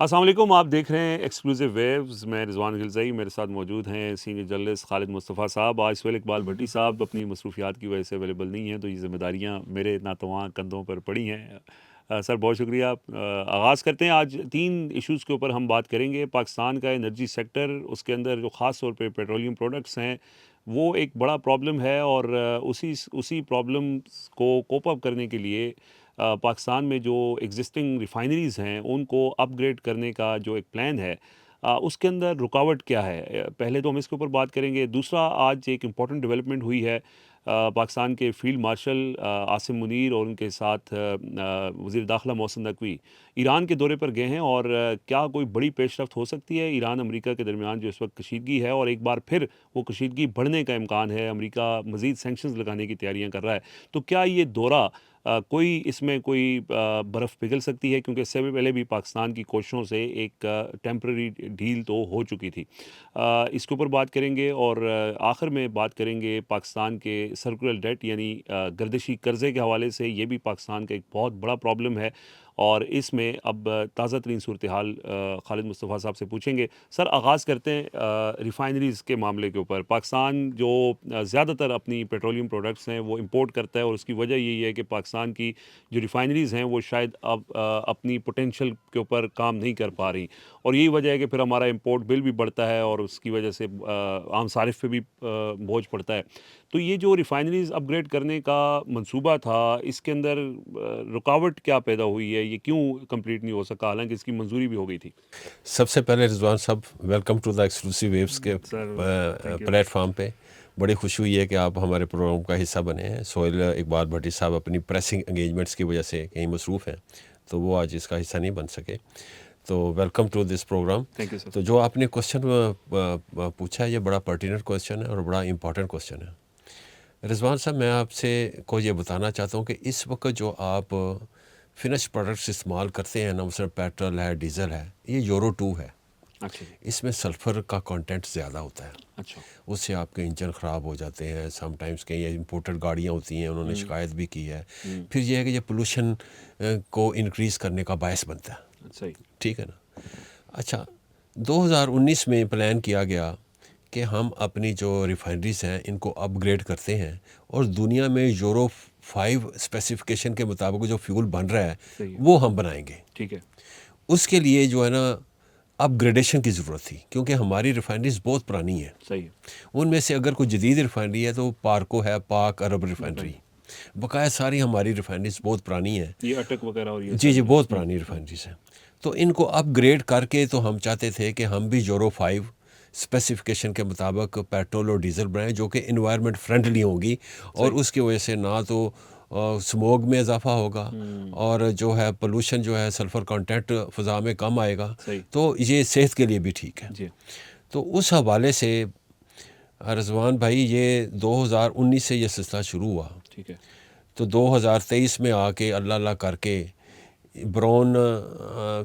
السلام علیکم، آپ دیکھ رہے ہیں ایکسکلوزیو ویوز. میں رضوان غلزئی، میرے ساتھ موجود ہیں سینئر جرنلسٹ خالد مصطفیٰ صاحب. آج سہیل اقبال بھٹی صاحب اپنی مصروفیات کی وجہ سے اویلیبل نہیں ہیں، تو یہ ذمہ داریاں میرے ناتواں کندھوں پر پڑی ہیں. سر بہت شکریہ. آغاز کرتے ہیں. آج 3 ایشوز کے اوپر ہم بات کریں گے. پاکستان کا انرجی سیکٹر، اس کے اندر جو خاص طور پہ پیٹرولیم پروڈکٹس ہیں، وہ ایک بڑا پرابلم ہے، اور اسی پرابلم کو کوپ اپ کرنے کے لیے پاکستان میں جو ایگزسٹنگ ریفائنریز ہیں ان کو اپ گریڈ کرنے کا جو ایک پلان ہے، اس کے اندر رکاوٹ کیا ہے. پہلے تو ہم اس کے اوپر بات کریں گے. دوسرا، آج ایک امپورٹنٹ ڈیولپمنٹ ہوئی ہے. پاکستان کے فیلڈ مارشل عاصم منیر اور ان کے ساتھ وزیر داخلہ محسن نقوی ایران کے دورے پر گئے ہیں، اور کیا کوئی بڑی پیش رفت ہو سکتی ہے ایران امریکہ کے درمیان جو اس وقت کشیدگی ہے، اور ایک بار پھر وہ کشیدگی بڑھنے کا امکان ہے. امریکہ مزید سینکشنز لگانے کی تیاریاں کر رہا ہے. تو کیا یہ دورہ کوئی اس میں کوئی برف پگھل سکتی ہے، کیونکہ اس سے پہلے بھی پاکستان کی کوششوں سے ایک ٹیمپرری ڈھیل تو ہو چکی تھی. اس کے اوپر بات کریں گے، اور آخر میں بات کریں گے پاکستان کے سرکولر ڈیٹ یعنی گردشی قرضے کے حوالے سے. یہ بھی پاکستان کا ایک بہت بڑا پرابلم ہے، اور اس میں اب تازہ ترین صورتحال خالد مصطفیٰ صاحب سے پوچھیں گے. سر، آغاز کرتے ہیں ریفائنریز کے معاملے کے اوپر. پاکستان جو زیادہ تر اپنی پیٹرولیم پروڈکٹس ہیں وہ امپورٹ کرتا ہے، اور اس کی وجہ یہی ہے کہ پاکستان کی جو ریفائنریز ہیں وہ شاید اب اپنی پوٹینشیل کے اوپر کام نہیں کر پا رہی، اور یہی وجہ ہے کہ پھر ہمارا امپورٹ بل بھی بڑھتا ہے، اور اس کی وجہ سے عام صارف پہ بھی بوجھ پڑتا ہے. تو یہ جو ریفائنریز اپ گریڈ کرنے کا منصوبہ تھا، اس کے اندر رکاوٹ کیا پیدا ہوئی ہے؟ یہ کیوں کمپلیٹ نہیں ہو سکا، حالانکہ اس کی منظوری بھی ہو گئی تھی؟ سب سے پہلے رضوان صاحب، welcome to the exclusive views کے sir thank you. Platform پہ. بڑی خوشی ہوئی ہے کہ آپ ہمارے پروگرام کا حصہ بنے ہیں. سہیل اقبال بھٹی صاحب اپنی پریسنگ انگیجمنٹس کی وجہ سے کہیں مصروف ہیں، تو وہ آج اس کا حصہ نہیں بن سکے. تو welcome to this program. Thank you sir. تو جو آپ نے کوشچن پوچھا ہے، یہ بڑا پرٹیننٹ کوشچن ہے اور بڑا امپورٹنٹ کوشچن ہے. رضوان صاحب، میں آپ سے کو یہ بتانا چاہتا ہوں کہ اس وقت جو آپ فنش پروڈکٹس استعمال کرتے ہیں نا، مثلا پیٹرول ہے، ڈیزل ہے، یہ یورو 2 ہے. اچھا جی. اس میں سلفر کا کانٹینٹ زیادہ ہوتا ہے. اچھا. اس سے آپ کے انجن خراب ہو جاتے ہیں. سم ٹائمز کہیں امپورٹڈ گاڑیاں ہوتی ہیں، انہوں نے شکایت بھی کی ہے. پھر یہ ہے کہ یہ پولوشن کو انکریز کرنے کا باعث بنتا ہے. صحیح. ٹھیک ہے نا. اچھا، 2019 میں پلان کیا گیا کہ ہم اپنی جو ریفائنریز ہیں ان کو اپ گریڈ کرتے ہیں، اور دنیا میں یورو 5 اسپیسیفکیشن کے مطابق جو فیول بن رہا ہے وہ ہم بنائیں گے. ٹھیک ہے. اس کے لیے جو ہے نا اپ گریڈیشن کی ضرورت تھی، کیونکہ ہماری ریفائنریز بہت پرانی ہیں. صحیح ہے. ان میں سے اگر کوئی جدید ریفائنری ہے تو پارکو ہے، پاک عرب ریفائنری. بقایا ساری ہماری ریفائنریز بہت پرانی ہیں. یہ اٹک وغیرہ اور یہ جی بہت پرانی ریفائنریز ہیں. تو ان کو اپ گریڈ کر کے تو ہم چاہتے تھے کہ ہم بھی یورو 5 اسپیسیفکیشن کے مطابق پیٹرول اور ڈیزل بنائیں، جو کہ انوائرمنٹ فرینڈلی ہوں گی، اور اس کی وجہ سے نہ تو سموگ میں اضافہ ہوگا، اور جو ہے پولوشن جو ہے سلفر کانٹینٹ فضا میں کم آئے گا. تو یہ صحت کے لیے بھی ٹھیک ہے. جی. تو اس حوالے سے رضوان بھائی، یہ 2019 سے یہ سلسلہ شروع ہوا. ٹھیک ہے. تو 2023 میں آ کے اللہ اللہ کر کے براؤن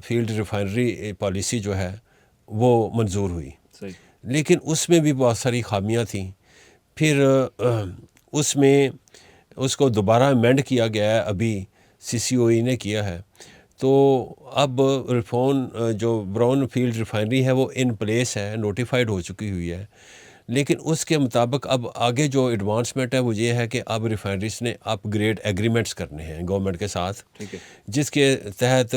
فیلڈ ریفائنری پالیسی جو ہے وہ منظور ہوئی. صحیح. لیکن اس میں بھی بہت ساری خامیاں تھیں. پھر اس میں اس کو دوبارہ امینڈ کیا گیا ہے، ابھی سی سی او ای نے کیا ہے. تو اب جو براؤن فیلڈ ریفائنری ہے وہ ان پلیس ہے، نوٹیفائڈ ہو چکی ہوئی ہے. لیکن اس کے مطابق اب آگے جو ایڈوانسمنٹ ہے وہ یہ ہے کہ اب ریفائنریز نے اپ گریڈ ایگریمنٹس کرنے ہیں گورنمنٹ کے ساتھ، جس کے تحت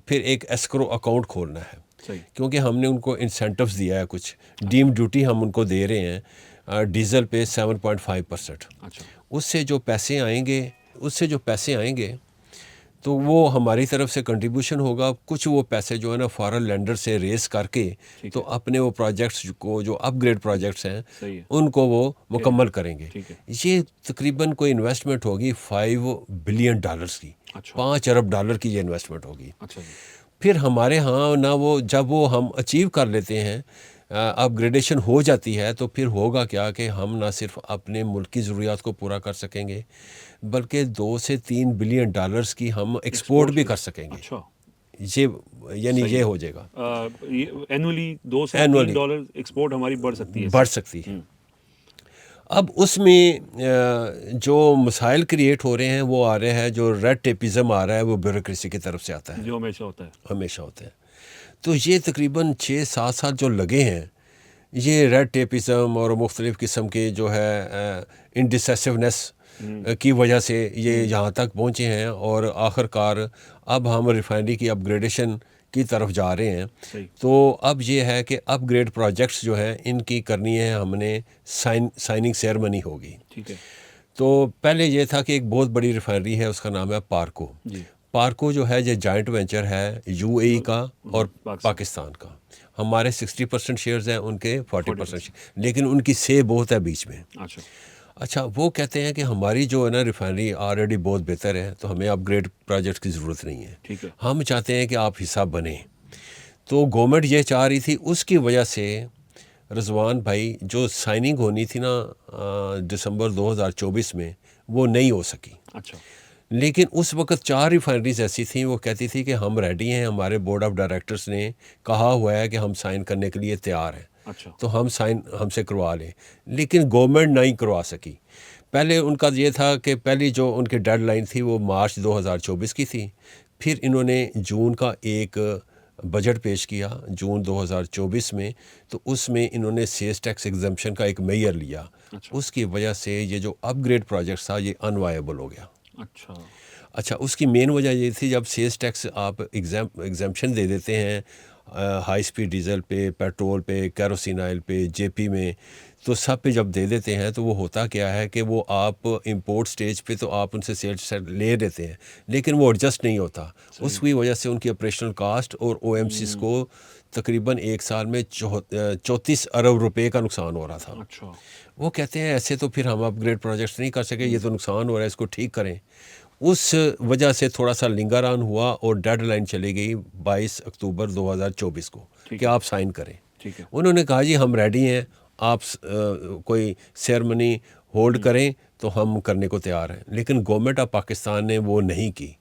پھر ایک ایسکرو اکاؤنٹ کھولنا ہے. کیونکہ ہم نے ان کو انسینٹوز دیا ہے، کچھ ڈیم ڈیوٹی ہم ان کو دے رہے ہیں ڈیزل پہ 7.5%. اس سے جو پیسے آئیں گے تو وہ ہماری طرف سے کنٹریبیوشن ہوگا. کچھ وہ پیسے جو ہے نا فارن لینڈر سے ریز کر کے تو اپنے وہ پروجیکٹس کو جو اپ گریڈ پروجیکٹس ہیں ان کو وہ مکمل کریں گے. یہ تقریباً کوئی انویسٹمنٹ ہوگی $5 بلین کی، $5 ارب کی یہ انویسٹمنٹ ہوگی. پھر ہمارے ہاں نہ وہ جب وہ ہم اچیو کر لیتے ہیں، اپ گریڈیشن ہو جاتی ہے، تو پھر ہوگا کیا کہ ہم نہ صرف اپنے ملک کی ضروریات کو پورا کر سکیں گے، بلکہ $2 سے $3 بلین کی ہم ایکسپورٹ بھی کر سکیں گے. یہ ہو جائے گا اینولی $2 سے $3 ایکسپورٹ ہماری بڑھ سکتی ہے. بڑھ سکتی ہے. اب اس میں جو مسائل کریٹ ہو رہے ہیں وہ آ رہے ہیں، جو ریڈ ٹیپزم آ رہا ہے وہ بیوروکریسی کی طرف سے آتا ہے، جو ہمیشہ ہوتا ہے. ہمیشہ ہوتا ہے. تو یہ تقریباً 6-7 سال جو لگے ہیں، یہ ریڈ ٹیپزم اور مختلف قسم کے جو ہے انڈیسیسونیس کی وجہ سے یہ یہاں تک پہنچے ہیں، اور آخر کار اب ہم ریفائنری کی اپ گریڈیشن کی طرف جا رہے ہیں. صحیح. تو اب یہ ہے کہ اپ گریڈ پروجیکٹس جو ہیں ان کی کرنی ہے، ہم نے سائننگ سیرمنی ہوگی. ٹھیک ہے. تو پہلے یہ تھا کہ ایک بہت بڑی ریفائنری ہے، اس کا نام ہے پارکو. جی. پارکو جو ہے یہ جوائنٹ وینچر ہے یو اے ای کا اور پاکستان کا. ہمارے 60% شیئرز ہیں، ان کے 40%، لیکن ان کی سے بہت ہے بیچ میں. اچھا، وہ کہتے ہیں کہ ہماری جو ہے نا ریفائنری آلریڈی بہت بہتر ہے، تو ہمیں اپ گریڈ پروجیکٹ کی ضرورت نہیں ہے. ٹھیک ہے. ہم چاہتے ہیں کہ آپ حصہ بنیں. تو گورنمنٹ یہ چاہ رہی تھی، اس کی وجہ سے رضوان بھائی جو سائننگ ہونی تھی نا دسمبر 2024 میں، وہ نہیں ہو سکی. اچھا. لیکن اس وقت 4 ریفائنریز ایسی تھیں، وہ کہتی تھی کہ ہم ریڈی ہیں، ہمارے بورڈ آف ڈائریکٹرز نے کہا ہوا ہے کہ ہم سائن کرنے کے لیے تیار ہیں. اچھا. تو ہم سائن ہم سے کروا لیں. لیکن گورنمنٹ نہیں کروا سکی. پہلے ان کا یہ تھا کہ پہلی جو ان کی ڈیڈ لائن تھی وہ مارچ 2024 کی تھی. پھر انہوں نے جون کا ایک بجٹ پیش کیا جون 2024 میں، تو اس میں انہوں نے سیز ٹیکس ایگزمپشن کا ایک میئر لیا. اس کی وجہ سے یہ جو اپ گریڈ پروجیکٹ تھا یہ ان وائبل ہو گیا. اچھا، اس کی مین وجہ یہ تھی، جب سیز ٹیکس آپ ایگزمپشن دے دیتے ہیں ہائی سپیڈ ڈیزل پہ، پیٹرول پہ، کیروسین آئل پہ، جے پی میں، تو سب پہ جب دے دیتے ہیں تو وہ ہوتا کیا ہے کہ وہ آپ امپورٹ سٹیج پہ تو آپ ان سے سیلز لے دیتے ہیں، لیکن وہ ایڈجسٹ نہیں ہوتا. اس کی وجہ سے ان کی آپریشنل کاسٹ اور او ایم سیز کو تقریباً ایک سال میں 34 ارب روپے کا نقصان ہو رہا تھا. وہ کہتے ہیں ایسے تو پھر ہم اپ گریڈ پروجیکٹس نہیں کر سکے، یہ تو نقصان ہو رہا ہے، اس کو ٹھیک کریں. اس وجہ سے تھوڑا سا لنگر آن ہوا اور ڈیڈ لائن چلی گئی 22 اکتوبر 2024 کو کہ آپ سائن کریں. انہوں نے کہا جی ہم ریڈی ہیں، آپ کوئی سیرمنی ہولڈ کریں تو ہم کرنے کو تیار ہیں. لیکن گورنمنٹ آف پاکستان نے وہ نہیں کی.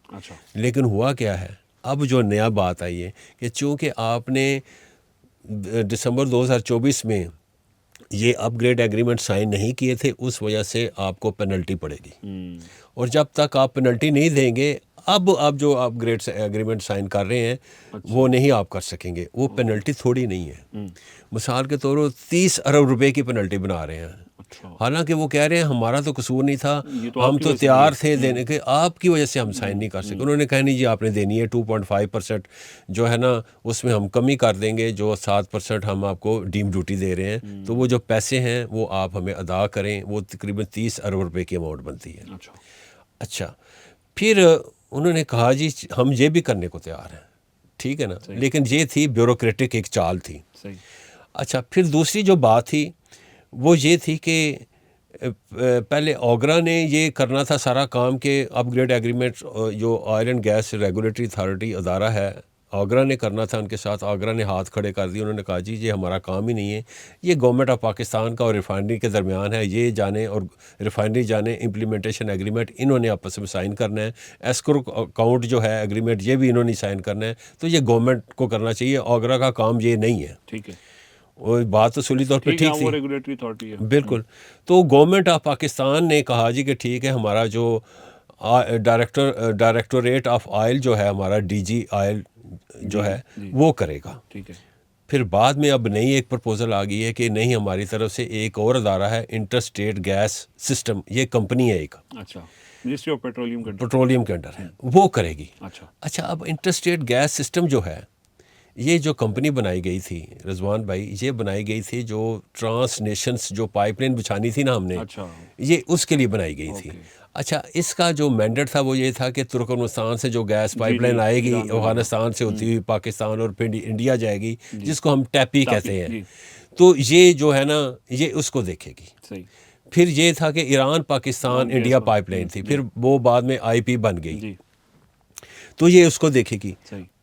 لیکن ہوا کیا ہے، اب جو نیا بات آئی ہے کہ چونکہ آپ نے دسمبر 2024 میں یہ اپ گریڈ ایگریمنٹ سائن نہیں کیے تھے، اس وجہ سے آپ کو پینلٹی پڑے گی. اور جب تک آپ پینلٹی نہیں دیں گے، اب آپ جو اپ گریڈ ایگریمنٹ سائن کر رہے ہیں وہ نہیں آپ کر سکیں گے. وہ پینلٹی تھوڑی نہیں ہے، مثال کے طور پر 30 ارب روپے کی پینلٹی بنا رہے ہیں. حالانکہ وہ کہہ رہے ہیں ہمارا تو قصور نہیں تھا، ہم تو تیار تھے دینے کے، آپ کی وجہ سے ہم سائن نہیں کر سکے. انہوں نے کہا نہیں جی آپ نے دینی ہے 2.5% جو ہے نا، اس میں ہم کمی کر دیں گے، جو 7% ہم آپ کو ڈیم ڈیوٹی دے رہے ہیں، تو وہ جو پیسے ہیں وہ آپ ہمیں ادا کریں. وہ تقریباً 30 ارب روپے کی اماؤنٹ بنتی ہے. اچھا، پھر انہوں نے کہا جی ہم یہ بھی کرنے کو تیار ہیں، ٹھیک ہے نا. لیکن یہ تھی بیوروکریٹک ایک چال تھی. اچھا، پھر دوسری جو بات تھی وہ یہ تھی کہ پہلے اوگرا نے یہ کرنا تھا سارا کام کہ اپ گریڈ ایگریمنٹ جو oil and gas regulatory authority ادارہ ہے، اوگرا نے کرنا تھا ان کے ساتھ. اوگرا نے ہاتھ کھڑے کر دیے. انہوں نے کہا جی یہ ہمارا کام ہی نہیں ہے، یہ گورنمنٹ آف پاکستان کا اور ریفائنری کے درمیان ہے، یہ جانے اور ریفائنری جانے امپلیمنٹیشن ایگریمنٹ انہوں نے آپس میں سائن کرنا ہے. ایسکرو اکاؤنٹ جو ہے ایگریمنٹ یہ بھی انہوں نے سائن کرنا ہے. تو یہ گورنمنٹ کو کرنا چاہیے، اوگرا کا کام یہ نہیں ہے. ٹھیک ہے، وہ بات تو سلی طور پہ ٹھیک تھی، ریگولیٹری اتھارٹی ہے. بالکل. تو گورنمنٹ آف پاکستان نے کہا جی کہ ٹھیک ہے، ہمارا جو ڈائریکٹوریٹ آف آئل جو ہے، ہمارا ڈی جی آئل جو ہے وہ کرے گا. ٹھیک ہے. پھر بعد میں اب نئی ایک پرپوزل آ گئی ہے کہ نہیں، ہماری طرف سے ایک اور ادارہ ہے انٹر اسٹیٹ گیس سسٹم، یہ کمپنی ہے ایک. اچھا، منسٹری آف پیٹرولیم کے انڈر ہے، وہ کرے گی. اچھا، اب انٹر اسٹیٹ گیس سسٹم جو ہے، یہ جو کمپنی بنائی گئی تھی رضوان بھائی، یہ بنائی گئی تھی جو ٹرانس نیشنز جو پائپ لائن بچھانی تھی نا ہم نے، یہ اس کے لیے بنائی گئی تھی. اچھا، اس کا جو مینڈیٹ تھا وہ یہ تھا کہ ترکمانستان سے جو گیس پائپ لائن آئے گی، افغانستان سے ہوتی ہوئی پاکستان اور پھر انڈیا جائے گی، جس کو ہم ٹیپی کہتے ہیں، تو یہ جو ہے نا یہ اس کو دیکھے گی. پھر یہ تھا کہ Iran Pakistan India pipe line تھی، پھر وہ بعد میں آئی پی بن گئی، تو یہ اس کو دیکھے گی.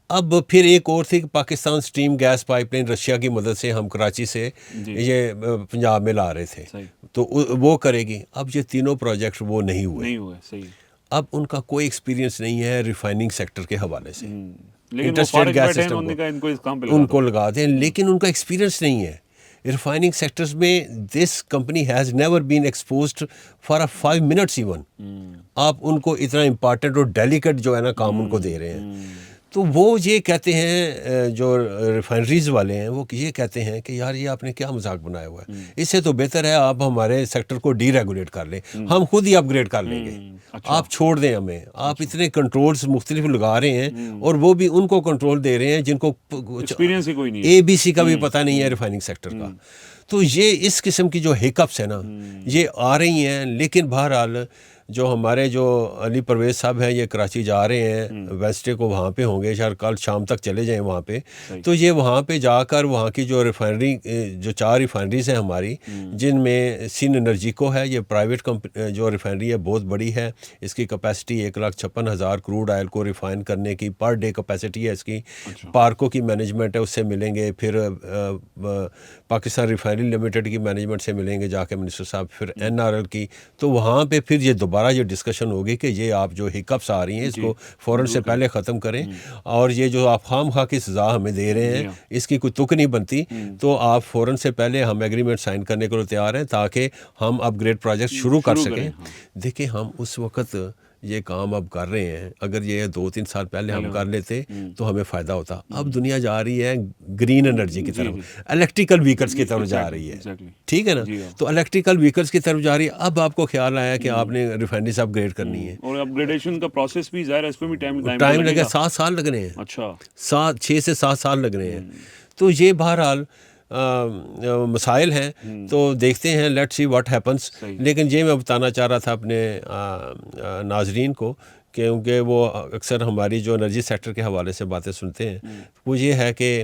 اب پھر ایک اور تھی کہ Pakistan stream gas pipeline Russia کی مدد سے ہم کراچی سے یہ پنجاب میں لا رہے تھے، تو وہ کرے گی. اب یہ تینوں پروجیکٹ وہ نہیں ہوئے. اب ان کا کوئی ایکسپیرینس نہیں ہے ریفائننگ سیکٹر کے حوالے سے. انٹر اسٹیٹ گیس سسٹم ان کو لگا دیں، لیکن ان کا ایکسپیرینس نہیں ہے ریفائننگ سیکٹرز میں this company has never been exposed for 5 minutes even. آپ ان کو اتنا امپارٹنٹ اور ڈیلیکیٹ جو ہے نا کام ان کو دے رہے ہیں. تو وہ یہ کہتے ہیں جو ریفائنریز والے ہیں وہ یہ کہتے ہیں کہ یار یہ آپ نے کیا مذاق بنایا ہوا ہے, اس سے تو بہتر ہے آپ ہمارے سیکٹر کو ڈی ریگولیٹ کر لیں, ہم خود ہی اپ گریڈ کر لیں گے, آپ چھوڑ دیں ہمیں. آپ اتنے کنٹرولز مختلف لگا رہے ہیں اور وہ بھی ان کو کنٹرول دے رہے ہیں جن کو ایکسپیرینس ہی کوئی نہیں ہے, اے بی سی کا بھی پتہ نہیں ہے ریفائننگ سیکٹر کا. تو یہ اس قسم کی جو ہیکپس ہیں نا یہ آ رہی ہیں. لیکن بہرحال جو ہمارے جو علی پرویز صاحب ہیں یہ کراچی جا رہے ہیں, ویسٹے کو وہاں پہ ہوں گے, شاید کل شام تک چلے جائیں وہاں پہ. تو یہ وہاں پہ جا کر وہاں کی جو ریفائنری جو 4 ریفائنریز ہیں ہماری, جن میں سین انرجیکو ہے, یہ پرائیویٹ جو ریفائنری ہے بہت بڑی ہے, اس کی کیپیسٹی 1,56,000 کروڈ آئل کو ریفائن کرنے کی پر ڈے کیپیسٹی ہے اس کی. پارکو کی مینجمنٹ ہے, اس سے ملیں گے. پھر پاکستان ریفائنری لمیٹڈ کی مینجمنٹ سے ملیں گے جا کے منسٹر صاحب. پھر NRL کی. تو وہاں پہ پھر یہ دوبارہ یہ ڈسکشن ہوگی کہ یہ آپ جو ہکپس آ رہی ہیں اس کو فوراً سے پہلے ختم کریں, اور یہ جو آپ خام خواہ کی سزا ہمیں دے رہے ہیں اس کی کوئی تک نہیں بنتی. تو آپ فوراً سے پہلے ہم ایگریمنٹ سائن کرنے کے لیے تیار ہیں تاکہ ہم اپ گریڈ پروجیکٹ شروع کر سکیں. دیکھیں ہم اس وقت یہ کام اب کر رہے ہیں, اگر یہ 2-3 سال پہلے ہم کر لیتے تو ہمیں فائدہ ہوتا. اب دنیا جا رہی ہے گرین انرجی کی طرف, الیکٹریکل وہیکلس کی طرف جا رہی ہے, ٹھیک ہے نا. تو الیکٹریکل وہیکلس کی طرف جا رہی ہے. اب آپ کو خیال آیا کہ آپ نے ریفائنریز اپ گریڈ کرنی ہے, اور اپ گریڈیشن کا پروسیس بھی ظاہر ہے اس میں بھی ٹائم لگے, 7 سال لگ رہے ہیں. اچھا 6 سے 7 سال لگ رہے ہیں. تو یہ بہرحال مسائل ہیں. تو دیکھتے ہیں, لیٹ سی واٹ ہیپنس. لیکن یہ میں بتانا چاہ رہا تھا اپنے ناظرین کو, کیونکہ وہ اکثر ہماری جو انرجی سیکٹر کے حوالے سے باتیں سنتے ہیں, وہ یہ ہے کہ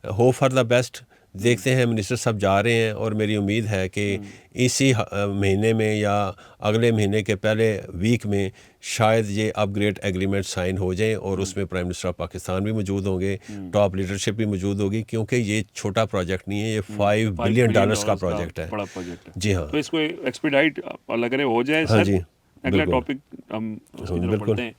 ہوپ فار دا بیسٹ. دیکھتے ہیں منسٹر صاحب جا رہے ہیں, اور میری امید ہے کہ اسی مہینے میں یا اگلے مہینے کے پہلے ویک میں شاید یہ اپ گریڈ ایگریمنٹ سائن ہو جائیں, اور اس میں پرائم منسٹر آف پاکستان بھی موجود ہوں گے, ٹاپ لیڈرشپ بھی موجود ہوگی, کیونکہ یہ چھوٹا پروجیکٹ نہیں ہے, یہ $5 بلین کا پروجیکٹ ہے. جی ہاں, تو اس کو ایکسپیڈائٹ لگ رہے ہو جائے. ہاں جی, اگلا ٹاپک ہم اس کی طرف پڑھتے ہیں.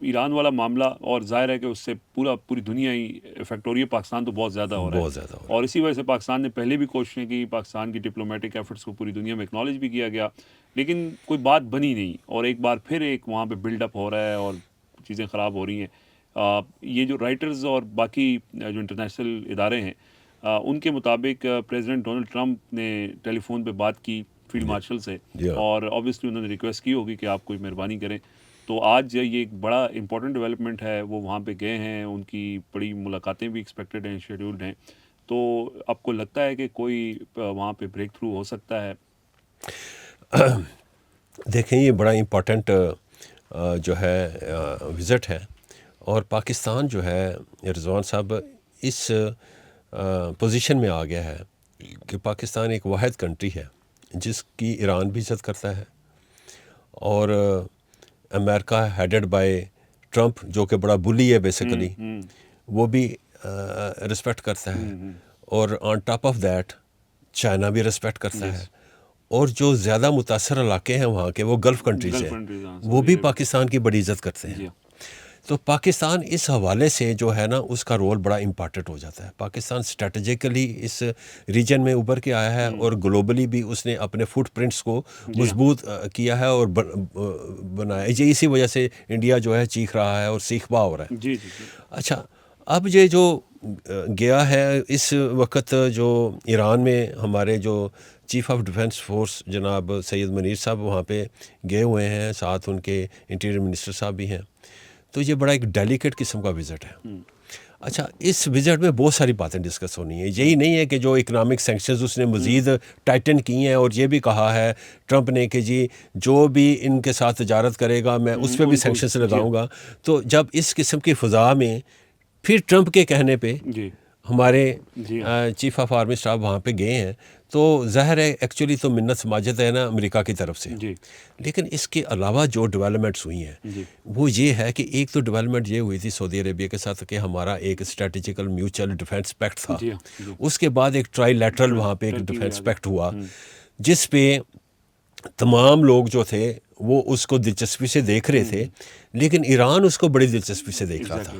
ایران والا معاملہ, اور ظاہر ہے کہ اس سے پوری دنیا ہی افیکٹ ہو رہی ہے. پاکستان تو بہت زیادہ ہو رہا ہے, اور اسی وجہ سے پاکستان نے پہلے بھی کوششیں کی, پاکستان کی ڈپلومیٹک ایفرٹس کو پوری دنیا میں اکنالج بھی کیا گیا, لیکن کوئی بات بنی نہیں. اور ایک بار پھر ایک وہاں پہ بلڈ اپ ہو رہا ہے اور چیزیں خراب ہو رہی ہیں. یہ جو رائٹرز اور باقی جو انٹرنیشنل ادارے ہیں, ان کے مطابق پریزیڈنٹ ڈونلڈ ٹرمپ نے ٹیلی فون پہ بات کی فیلڈ مارشل سے, اور اوبیسلی انہوں نے ریکویسٹ کی ہوگی کہ آپ کوئی مہربانی کریں. تو آج یہ ایک بڑا امپورٹنٹ ڈیولپمنٹ ہے, وہ وہاں پہ گئے ہیں, ان کی بڑی ملاقاتیں بھی ایکسپیکٹڈ ہیں, شیڈیولڈ ہیں. تو آپ کو لگتا ہے کہ کوئی وہاں پہ بریک تھرو ہو سکتا ہے؟ دیکھیں یہ بڑا امپورٹنٹ جو ہے وزٹ ہے, اور پاکستان جو ہے رضوان صاحب اس پوزیشن میں آ گیا ہے کہ پاکستان ایک واحد کنٹری ہے جس کی ایران بھی عزت کرتا ہے, اور امریکہ ہیڈڈ بائی ٹرمپ جو کہ بڑا بلی ہے بیسیکلی, وہ بھی رسپیکٹ کرتا ہے. اور on top of that China بھی رسپیکٹ کرتا ہے, اور جو زیادہ متاثر علاقے ہیں وہاں کے وہ گلف کنٹریز ہیں, وہ بھی پاکستان کی بڑی عزت کرتے ہیں. تو پاکستان اس حوالے سے جو ہے نا اس کا رول بڑا امپارٹنٹ ہو جاتا ہے. پاکستان اسٹریٹجیکلی اس ریجن میں ابھر کے آیا ہے, اور گلوبلی بھی اس نے اپنے فٹ پرنٹس کو مضبوط کیا ہے اور بنایا. یہ اسی وجہ سے انڈیا جو ہے چیخ رہا ہے اور سیخبا ہو رہا ہے. اچھا, اب یہ جو گیا ہے اس وقت جو ایران میں ہمارے جو چیف آف ڈیفنس فورس جناب سید منیر صاحب وہاں پہ گئے ہوئے ہیں, ساتھ ان کے انٹیریئر منسٹر صاحب بھی ہیں. تو یہ بڑا ایک ڈیلیکیٹ قسم کا وزٹ ہے. اچھا, اس وزٹ میں بہت ساری باتیں ڈسکس ہونی ہیں. یہی نہیں ہے کہ جو اکنامک سینکشنز اس نے مزید ٹائٹن کی ہیں, اور یہ بھی کہا ہے ٹرمپ نے کہ جی جو بھی ان کے ساتھ تجارت کرے گا میں اس پہ بھی سینکشنز لگاؤں گا. تو جب اس قسم کی فضا میں پھر ٹرمپ کے کہنے پہ ہمارے چیف آف آرمی اسٹاف وہاں پہ گئے ہیں, تو ظاہر ہے ایکچولی تو منت سماجت ہے نا امریکہ کی طرف سے. لیکن اس کے علاوہ جو ڈیولپمنٹس ہوئی ہیں وہ یہ ہے کہ ایک تو ڈیولپمنٹ یہ ہوئی تھی سعودی عربیہ کے ساتھ کہ ہمارا ایک اسٹریٹجیکل میوچل ڈیفنس پیکٹ تھا. اس کے بعد ایک ٹرائی لیٹرل وہاں پہ ایک ڈیفنس پیکٹ ہوا, جس پہ تمام لوگ جو تھے وہ اس کو دلچسپی سے دیکھ رہے تھے, لیکن ایران اس کو بڑی دلچسپی سے دیکھ رہا تھا.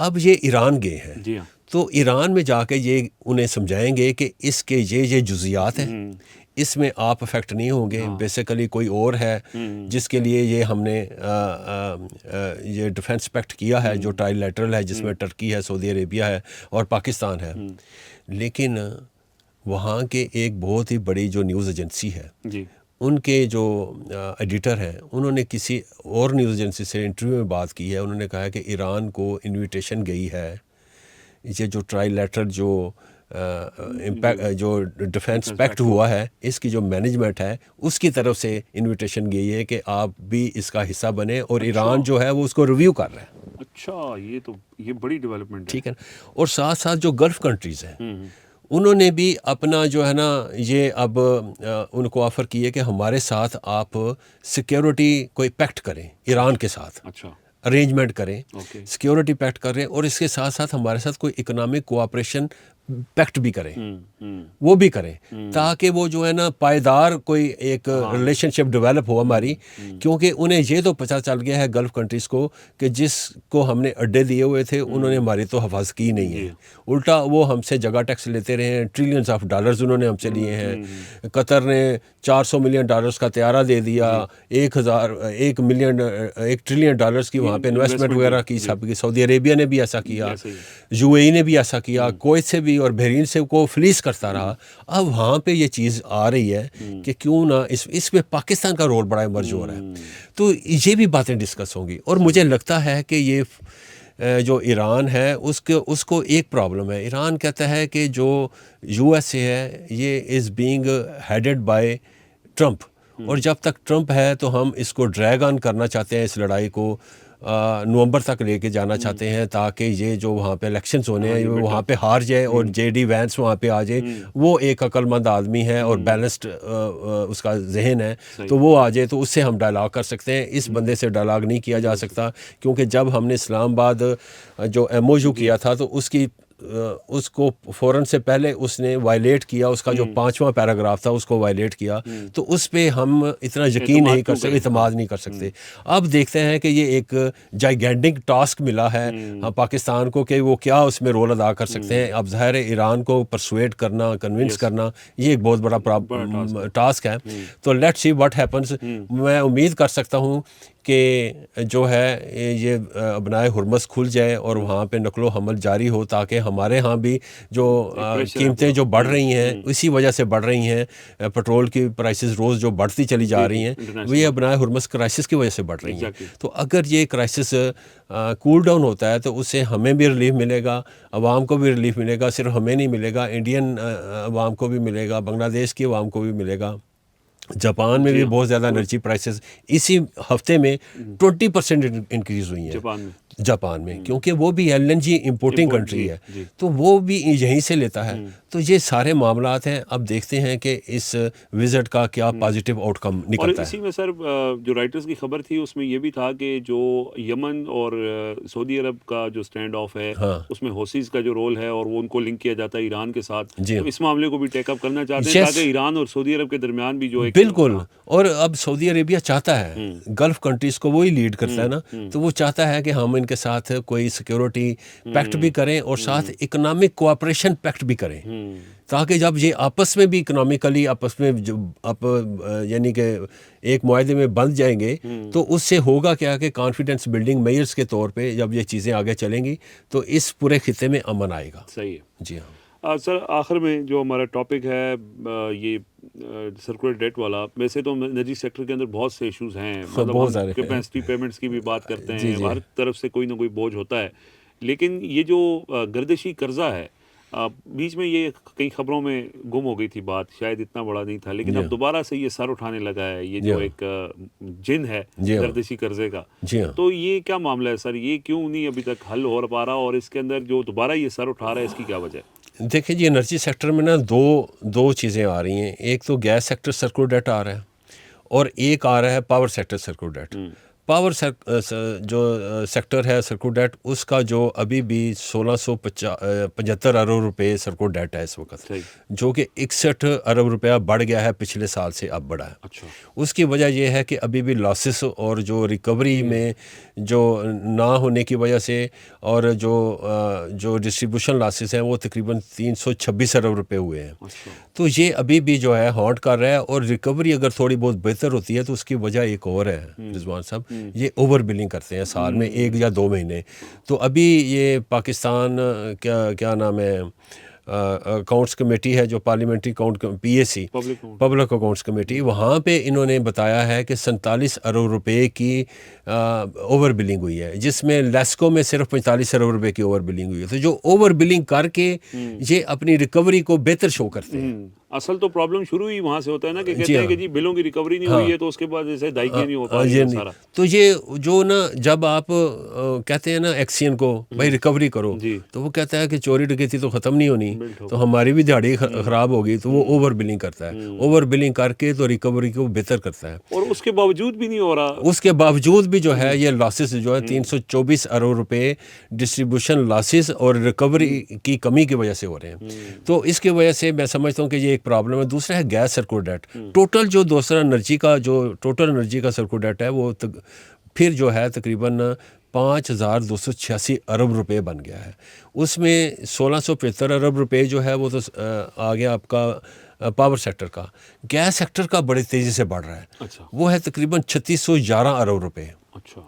اب یہ ایران گئے ہیں جی ہاں تو ایران میں جا کے یہ انہیں سمجھائیں گے کہ اس کے یہ جزیات ہیں، اس میں آپ افیکٹ نہیں ہوں گے، بیسیکلی کوئی اور ہے جس کے لیے یہ ہم نے یہ ڈیفنس پیکٹ کیا ہے جو ٹرائی لیٹرل ہے، جس میں ٹرکی ہے، سعودی عربیہ ہے اور پاکستان ہے. لیکن وہاں کے ایک بہت ہی بڑی جو نیوز ایجنسی ہے، جی ان کے جو ایڈیٹر ہیں، انہوں نے کسی اور نیوز ایجنسی سے انٹرویو میں بات کی ہے. انہوں نے کہا کہ ایران کو انویٹیشن گئی ہے، یہ جو ٹرائی لیٹرل جو ڈیفنس پیکٹ ہوا ہے، اس کی جو مینجمنٹ ہے اس کی طرف سے انویٹیشن گئی ہے کہ آپ بھی اس کا حصہ بنیں، اور ایران جو ہے وہ اس کو ریویو کر رہا ہے. اچھا، یہ بڑی ڈیولپمنٹ ہے. ٹھیک ہے، اور ساتھ ساتھ جو گلف کنٹریز ہیں انہوں نے بھی اپنا جو ہے نا یہ اب ان کو آفر کی ہے کہ ہمارے ساتھ آپ سیکیورٹی کوئی پیکٹ کریں، ایران کے ساتھ اچھا ارینجمنٹ کریں، اوکے سیکیورٹی پیکٹ کریں، اور اس کے ساتھ ساتھ ہمارے ساتھ کوئی اکنامک کوآپریشن پیکٹ بھی کریں، وہ بھی کریں، تاکہ وہ جو ہے نا پائیدار کوئی ایک ریلیشن شپ ڈیولپ ہو ہماری. کیونکہ انہیں یہ تو پتہ چل گیا ہے گلف کنٹریز کو کہ جس کو ہم نے اڈے دیے ہوئے تھے انہوں نے ہماری تو حفاظت کی نہیں ہے، الٹا وہ ہم سے جگہ ٹیکس لیتے رہے ہیں. ٹریلینز آف ڈالرز انہوں نے ہم سے لیے ہیں. قطر نے $400 ملین کا طیارہ دے دیا، 1 ٹریلین ڈالرز کی وہاں پہ انویسٹمنٹ وغیرہ کی سب کی. سعودی عربیہ نے بھی ایسا کیا، یو اے ای نے بھی ایسا کیا، کویت سے بھی اور بحرین سے کو فلیس کرتا رہا. اب وہاں پہ یہ چیز آ رہی ہے کہ کیوں نہ اس میں پاکستان کا رول بڑا ایمرج ہو رہا ہے. تو یہ بھی باتیں ڈسکس ہوں گی. اور مجھے لگتا ہے کہ یہ جو ایران ہے اس کو ایک پرابلم ہے. ایران کہتا ہے کہ جو یو ایس اے ہے یہ is being headed by Trump, اور جب تک ٹرمپ ہے تو ہم اس کو ڈریگ آن کرنا چاہتے ہیں، اس لڑائی کو نومبر تک لے کے جانا چاہتے ہیں، تاکہ یہ جو وہاں پہ الیکشنز ہونے ہیں وہاں پہ ہار جائے اور جے ڈی وینس وہاں پہ آ جائے. وہ ایک عقل مند آدمی ہے اور بیلنسڈ اس کا ذہن ہے، تو وہ آ جائے تو اس سے ہم ڈائلاگ کر سکتے ہیں. اس بندے سے ڈائلاگ نہیں کیا جا سکتا، کیونکہ جب ہم نے اسلام آباد جو ایم او یو کیا تھا تو اس کو فوراً سے پہلے اس نے وائلیٹ کیا، اس کا جو 5واں پیراگراف تھا اس کو وائلیٹ کیا. تو اس پہ ہم اتنا یقین نہیں کر سکتے، اعتماد نہیں کر سکتے. اب دیکھتے ہیں کہ یہ ایک جائیگینٹک ٹاسک ملا ہے پاکستان کو کہ وہ کیا اس میں رول ادا کر سکتے ہیں. اب ظاہر ہے ایران کو پرسویٹ کرنا، کنونس کرنا، یہ ایک بہت بڑا ٹاسک ہے. تو لیٹ سی واٹ ہیپنس. میں امید کر سکتا ہوں کہ جو ہے یہ ابنائے ہرمز کھل جائے اور وہاں پہ نقل و حمل جاری ہو، تاکہ ہمارے ہاں بھی جو قیمتیں جو بڑھ رہی ہیں اسی وجہ سے بڑھ رہی ہیں، پیٹرول کی پرائسز روز جو بڑھتی چلی جا رہی ہیں وہ یہ ابنائے ہرمز کرائسس کی وجہ سے بڑھ رہی ہیں. تو اگر یہ کرائسس کول ڈاؤن ہوتا ہے تو اس سے ہمیں بھی ریلیف ملے گا، عوام کو بھی ریلیف ملے گا. صرف ہمیں نہیں ملے گا، انڈین عوام کو بھی ملے گا، بنگلہ دیش کی عوام کو بھی ملے گا. جاپان میں بھی بہت زیادہ انرجی پرائسز اسی ہفتے میں 20% انکریز ہوئی ہیں جاپان میں، کیونکہ وہ بھی L N G importing country ہے، تو وہ بھی یہیں سے لیتا ہے. تو یہ سارے معاملات ہیں. اب دیکھتے ہیں کہ اس وزٹ کا کیا پازیٹیو آؤٹ کم نکلتا ہے. اور اسی میں سر جو رائٹرز کی خبر تھی اس میں یہ بھی تھا کہ جو یمن اور سعودی عرب کا جو سٹینڈ آف ہے اس میں حوثیز کا جو رول ہے اور وہ ان کو لنک کیا جاتا ہے ایران کے ساتھ، تو اس معاملے کو بھی ٹیک اپ کرنا چاہتے ہیں تاکہ ایران اور سعودی عرب کے درمیان بھی جو ایک بالکل. اور اب سعودی عربیہ چاہتا ہے، گلف کنٹریز کو وہی لیڈ کرتا ہے نا، تو وہ چاہتا ہے کہ ہم ان کے ساتھ کوئی سیکیورٹی پیکٹ بھی کریں اور ساتھ اکنامک کوآپریشن پیکٹ بھی کریں، تاکہ جب یہ آپس میں بھی اکنامیکلی آپس میں یعنی کہ ایک معاہدے میں بند جائیں گے تو اس سے ہوگا کیا کہ کانفیڈنس بلڈنگ میئرز کے طور پہ جب یہ چیزیں آگے چلیں گی تو اس پورے خطے میں امن آئے گا. صحیح ہے. جی ہاں سر آخر میں جو ہمارا ٹاپک ہے یہ سرکولر ڈیٹ والا، ویسے تو انرجی سیکٹر کے اندر بہت سے ایشوز ہیں، مطلب ہم کیپیسٹی پیمنٹس کی بھی بات کرتے ہیں، ہر طرف سے کوئی نہ کوئی بوجھ ہوتا ہے. لیکن یہ جو گردشی قرضہ ہے، بیچ میں یہ کئی خبروں میں گم ہو گئی تھی بات، شاید اتنا بڑا نہیں تھا، لیکن اب دوبارہ سے یہ سر اٹھانے لگا ہے، یہ جو ایک جن ہے گردشی قرضے کا. تو یہ کیا معاملہ ہے سر؟ یہ کیوں نہیں ابھی تک حل ہو پا رہا، اور اس کے اندر جو دوبارہ یہ سر اٹھا رہا ہے اس کی کیا وجہ ہے؟ دیکھیں جی، انرجی سیکٹر میں نا دو چیزیں آ رہی ہیں. ایک تو گیس سیکٹر سرکولر ڈیٹ آ رہا ہے، اور ایک آ رہا ہے power sector circular debt. Power جو سیکٹر ہے سرکو ڈیٹ اس کا جو ابھی بھی 1675 ارب روپے سرکو ڈیٹ ہے اس وقت، صحیح، جو کہ 61 ارب روپیہ بڑھ گیا ہے پچھلے سال سے، اب بڑھا ہے۔ اچھا، اس کی وجہ یہ ہے کہ ابھی بھی لاسز اور جو ریکوری میں جو نہ ہونے کی وجہ سے، اور جو ڈسٹریبیوشن لاسز ہیں وہ تقریباً 326 ارب روپے ہوئے ہیں، اچھا، تو یہ ابھی بھی جو ہے ہانٹ کر رہا ہے۔ اور ریکوری اگر تھوڑی بہت بہتر ہوتی ہے تو اس کی وجہ ایک اور ہے رضوان صاحب، یہ اوور بلنگ کرتے ہیں سال میں 1 یا 2 مہینے۔ تو ابھی یہ پاکستان کیا نام ہے اکاؤنٹس کمیٹی ہے جو parliamentary account PAC public accounts committee, وہاں پہ انہوں نے بتایا ہے کہ 47 ارب روپے کی اوور بلنگ ہوئی ہے، جس میں لیسکو میں صرف 45 ارب روپے کی اوور بلنگ ہوئی ہے۔ تو جو اوور بلنگ کر کے یہ اپنی ریکوری کو بہتر شو کرتے ہیں۔ اصل تو پرابلم شروع ہی وہاں سے ہوتا ہے نا، کہ جی کہتے ہیں ہاں، کہ جی بلوں کی ریکوری نہیں ہوئی ہے، تو اس کے بعد جیسے ادائیگیاں نہیں ہو پا رہی یہ ہیں نہیں، سارا۔ تو یہ جو نا جب آپ کہتے ہیں نا ایکسین کو بھائی ریکوری کرو، جی، تو وہ کہتا ہے کہ چوری ڈکیتی تو ختم نہیں ہونی، بالکل، تو ہماری بھی دیہڑی خراب ہوگی، تو وہ اوور بلنگ کرتا ہے، اوور بلنگ کر کے تو ریکوری کو بہتر کرتا ہے۔ اور اس کے باوجود بھی نہیں ہو رہا۔ اس کے باوجود بھی جو ہے یہ لاسز جو ہے 324 ارب روپے ڈسٹریبیوشن لاسز اور ریکوری کی کمی کی وجہ سے ہو رہے ہیں۔ تو اس کی وجہ سے میں سمجھتا ہوں کہ یہ ایک پرابلم ہے۔ دوسرا ہے گیس سرکو ڈیٹ، ٹوٹل جو دوسرا انرجی کا جو ٹوٹل انرجی کا سرکو ڈیٹ ہے وہ پھر جو ہے تقریباً 5286 ارب روپے بن گیا ہے۔ اس میں 1675 ارب روپے جو ہے وہ تو آ گیا آپ کا پاور سیکٹر کا۔ گیس سیکٹر کا بڑی تیزی سے بڑھ رہا ہے، اچھا، وہ ہے تقریباً 3611 ارب روپے، اچھا،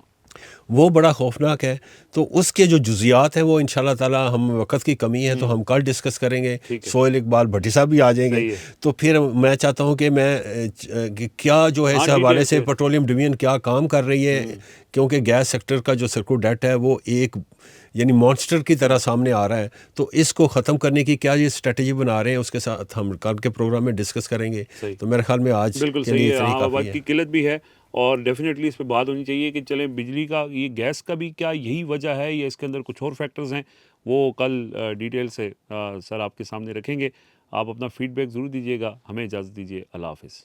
وہ بڑا خوفناک ہے۔ تو اس کے جو جزیات ہیں وہ انشاءاللہ تعالی، ہم وقت کی کمی ہے تو ہم کل ڈسکس کریں گے، ٹھیک ہے، سہیل اقبال بھٹی صاحب بھی آ جائیں گے، صحیح ہے، تو پھر میں چاہتا ہوں کہ میں کہ کیا جو ہے ہاں اس حوالے ڈیٹیل سے سے، پیٹرولیم ڈویژن کیا کام کر رہی ہے، کیونکہ گیس سیکٹر کا جو سرکو ڈیٹ ہے وہ ایک یعنی مانسٹر کی طرح سامنے آ رہا ہے، تو اس کو ختم کرنے کی کیا یہ اسٹریٹجی بنا رہے ہیں، اس کے ساتھ ہم کل کے پروگرام میں ڈسکس کریں گے۔ صحیح، تو میرے خیال میں آج بالکل کے لیے صحیح ہے۔ اتنا ہی ہاں، کافی وقت ہے۔ کی قلت بھی ہے، اور ڈیفینیٹلی اس پہ بات ہونی چاہیے کہ چلیں بجلی کا یہ گیس کا بھی کیا یہی وجہ ہے یا اس کے اندر کچھ اور فیکٹرز ہیں، وہ کل ڈیٹیل سے سر آپ کے سامنے رکھیں گے۔ آپ اپنا فیڈ بیک ضرور دیجیے گا۔ ہمیں اجازت دیجیے، اللہ حافظ۔